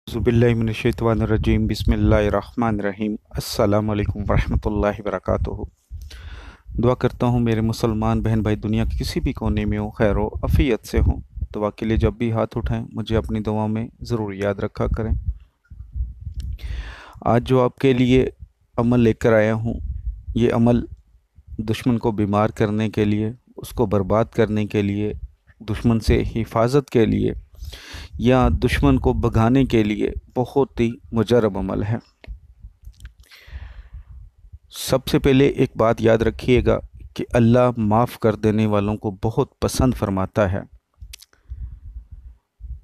ज़ुबिल्लाहिमिनश्शैतानिर्रजीम बिस्मिल्लाहिर्रहमानिर्रहीम अस्सलामु अलैकुम वरहमतुल्लाहि वबरकातुहू। दुआ करता हूँ मेरे मुसलमान बहन भाई दुनिया के किसी भी कोने में हो, खैर व अफ़ियत से हों। दुआ के लिए जब भी हाथ उठाएं मुझे अपनी दुआ में ज़रूर याद रखा करें। आज जो आपके लिए अमल लेकर आया हूँ, ये अमल दुश्मन को बीमार करने के लिए, उसको बर्बाद करने के लिए, दुश्मन से हिफाजत के लिए या दुश्मन को भगाने के लिए बहुत ही मुजरब अमल है। सबसे पहले एक बात याद रखिएगा कि अल्लाह माफ़ कर देने वालों को बहुत पसंद फरमाता है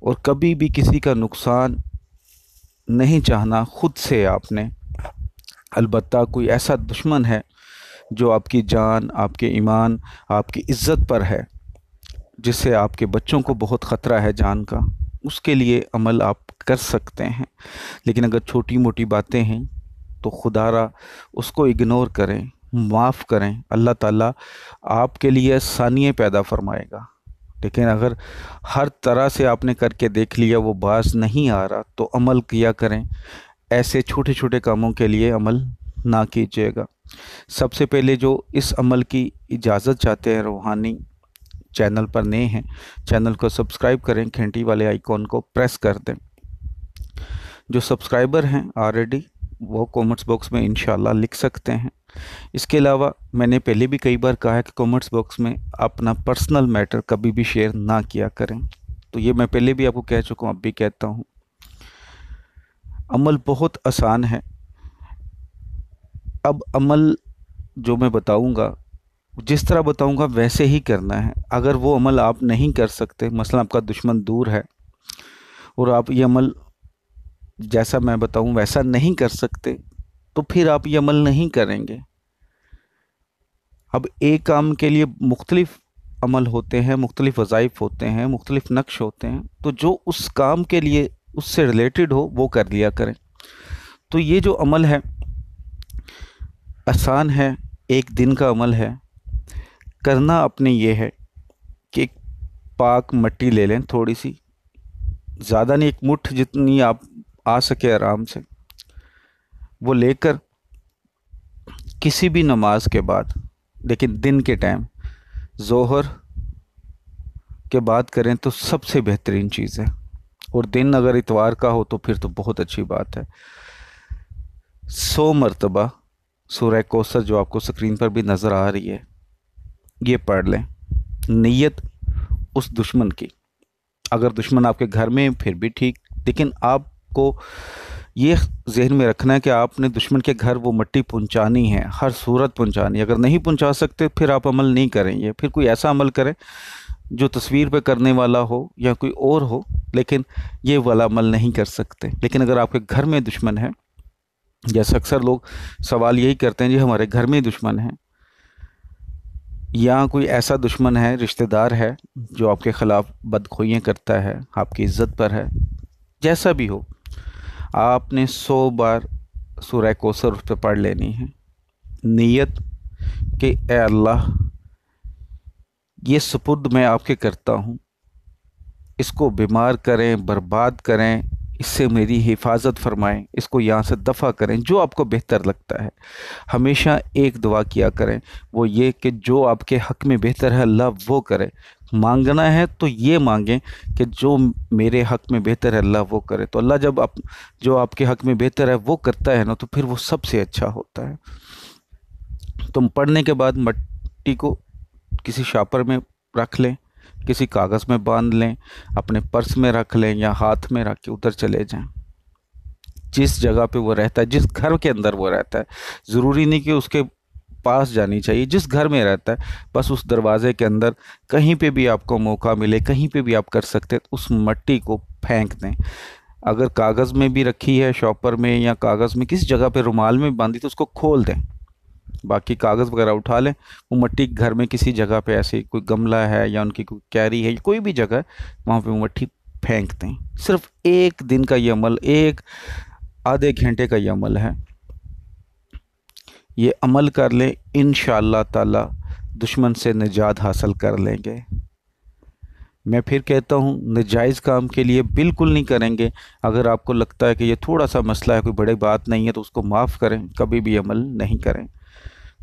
और कभी भी किसी का नुकसान नहीं चाहना खुद से आपने। अलबत्ता कोई ऐसा दुश्मन है जो आपकी जान, आपके ईमान, आपकी इज़्ज़त पर है, जिससे आपके बच्चों को बहुत ख़तरा है जान का, उसके लिए अमल आप कर सकते हैं। लेकिन अगर छोटी मोटी बातें हैं तो खुदारा उसको इग्नोर करें, माफ़ करें। अल्लाह ताला आपके लिए आसानियाँ पैदा फरमाएगा। लेकिन अगर हर तरह से आपने करके देख लिया, वो बाज नहीं आ रहा, तो अमल किया करें। ऐसे छोटे छोटे कामों के लिए अमल ना कीजिएगा। सबसे पहले जो इस अमल की इजाज़त चाहते हैं, रूहानी चैनल पर नए हैं, चैनल को सब्सक्राइब करें, घंटी वाले आइकॉन को प्रेस कर दें। जो सब्सक्राइबर हैं ऑलरेडी, वो कमेंट्स बॉक्स में इंशाल्लाह लिख सकते हैं। इसके अलावा मैंने पहले भी कई बार कहा है कि कमेंट्स बॉक्स में अपना पर्सनल मैटर कभी भी शेयर ना किया करें, तो ये मैं पहले भी आपको कह चुका हूँ, अब भी कहता हूँ। अमल बहुत आसान है। अब अमल जो मैं बताऊँगा, जिस तरह बताऊँगा वैसे ही करना है। अगर वो अमल आप नहीं कर सकते, मसलन आपका दुश्मन दूर है और आप ये अमल जैसा मैं बताऊँ वैसा नहीं कर सकते, तो फिर आप ये अमल नहीं करेंगे। अब एक काम के लिए मुख्तलिफ अमल होते हैं, मुख्तलिफ वज़ाइफ होते हैं, मुख्तलिफ नक्श होते हैं, तो जो उस काम के लिए उससे रिलेटेड हो वो कर लिया करें। तो ये जो अमल है आसान है, एक दिन का अमल है। करना अपने ये है कि एक पाक मिट्टी ले लें, थोड़ी सी, ज़्यादा नहीं, एक मुट्ठ जितनी आप आ सके आराम से, वो लेकर किसी भी नमाज के बाद, लेकिन दिन के टाइम ज़ोहर के बाद करें तो सबसे बेहतरीन चीज़ है। और दिन अगर इतवार का हो तो फिर तो बहुत अच्छी बात है। 100 मरतबा सूरह कौसर, जो आपको स्क्रीन पर भी नज़र आ रही है, ये पढ़ लें। नीयत उस दुश्मन की, अगर दुश्मन आपके घर में फिर भी ठीक, लेकिन आपको ये जहन में रखना है कि आपने दुश्मन के घर वो मिट्टी पहुंचानी है, हर सूरत पहुंचानी है। अगर नहीं पहुंचा सकते फिर आप अमल नहीं करेंगे, फिर कोई ऐसा अमल करें जो तस्वीर पे करने वाला हो या कोई और हो, लेकिन ये वाला अमल नहीं कर सकते। लेकिन अगर आपके घर में दुश्मन है, जैसे अक्सर लोग सवाल यही करते हैं, जी हमारे घर में दुश्मन है, या कोई ऐसा दुश्मन है, रिश्तेदार है, जो आपके ख़िलाफ़ बदखोइयाँ करता है, आपकी इज़्ज़त पर है, जैसा भी हो, आपने 100 बार सूरह कौसर उस पर पढ़ लेनी है। नीयत कि ए अल्लाह, ये सुपुर्द मैं आपके करता हूँ, इसको बीमार करें, बर्बाद करें, इससे मेरी हिफाजत फरमाएं, इसको यहाँ से दफ़ा करें, जो आपको बेहतर लगता है। हमेशा एक दुआ किया करें, वो ये कि जो आपके हक़ में बेहतर है अल्लाह वो करे। मांगना है तो ये मांगें कि जो मेरे हक़ में बेहतर है अल्लाह वो करे। तो अल्लाह जब आप जो आपके हक़ में बेहतर है वो करता है ना, तो फिर वो सबसे अच्छा होता है। तुम पढ़ने के बाद मिट्टी को किसी शापर में रख लें, किसी कागज़ में बांध लें, अपने पर्स में रख लें या हाथ में रख के उधर चले जाएं। जिस जगह पे वो रहता है, जिस घर के अंदर वो रहता है, ज़रूरी नहीं कि उसके पास जानी चाहिए, जिस घर में रहता है बस उस दरवाज़े के अंदर कहीं पे भी आपको मौका मिले, कहीं पे भी आप कर सकते हैं, तो उस मिट्टी को फेंक दें। अगर कागज़ में भी रखी है, शॉपर में या कागज़ में किसी जगह पे रुमाल में बांधी, तो उसको खोल दें। बाकी कागज़ वगैरह उठा लें। वो मिट्टी घर में किसी जगह पे, ऐसे कोई गमला है या उनकी कोई कैरी है, कोई भी जगह है, वहाँ पे वो मिट्टी फेंक दें। सिर्फ एक दिन का ये अमल, एक आधे घंटे का ये अमल है। ये अमल कर लें, इंशाअल्लाह ताला दुश्मन से निजात हासिल कर लेंगे। मैं फिर कहता हूँ, नाजायज़ काम के लिए बिल्कुल नहीं करेंगे। अगर आपको लगता है कि ये थोड़ा सा मसला है, कोई बड़ी बात नहीं है, तो उसको माफ़ करें, कभी भी अमल नहीं करें।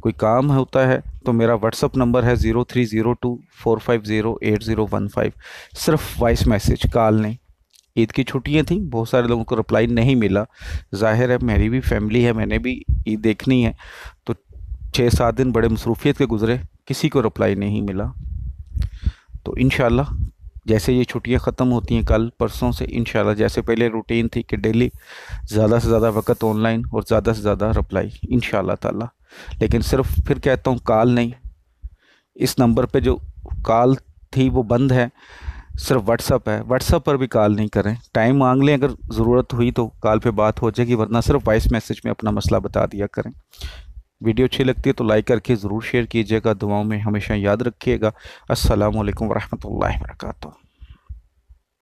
कोई काम होता है तो मेरा व्हाट्सअप नंबर है 0302 450 8015। सिर्फ वॉइस मैसेज, कॉल नहीं। ईद की छुट्टियां थी, बहुत सारे लोगों को रिप्लाई नहीं मिला। ज़ाहिर है मेरी भी फैमिली है, मैंने भी ईद देखनी है, तो 6-7 दिन बड़े मसरूफियत के गुज़रे, किसी को रिप्लाई नहीं मिला। तो इंशाल्लाह जैसे ये छुट्टियां ख़त्म होती हैं कल परसों से, इंशाल्लाह जैसे पहले रूटीन थी कि डेली ज़्यादा से ज़्यादा वक्त ऑनलाइन और ज़्यादा से ज़्यादा रिप्लाई, इंशाल्लाह ताला। लेकिन सिर्फ फिर कहता हूँ, कॉल नहीं। इस नंबर पे जो कॉल थी वो बंद है, सिर्फ व्हाट्सअप है, व्हाट्सअप पर भी कॉल नहीं करें। टाइम मांग लें, अगर ज़रूरत हुई तो कॉल पे बात हो जाएगी, वरना सिर्फ वॉइस मैसेज में अपना मसला बता दिया करें। वीडियो अच्छी लगती है तो लाइक करके ज़रूर शेयर कीजिएगा, दुआओं में हमेशा याद रखिएगा। अस्सलामु अलैकुम वरहमतुल्लाहि वबरकातुहू।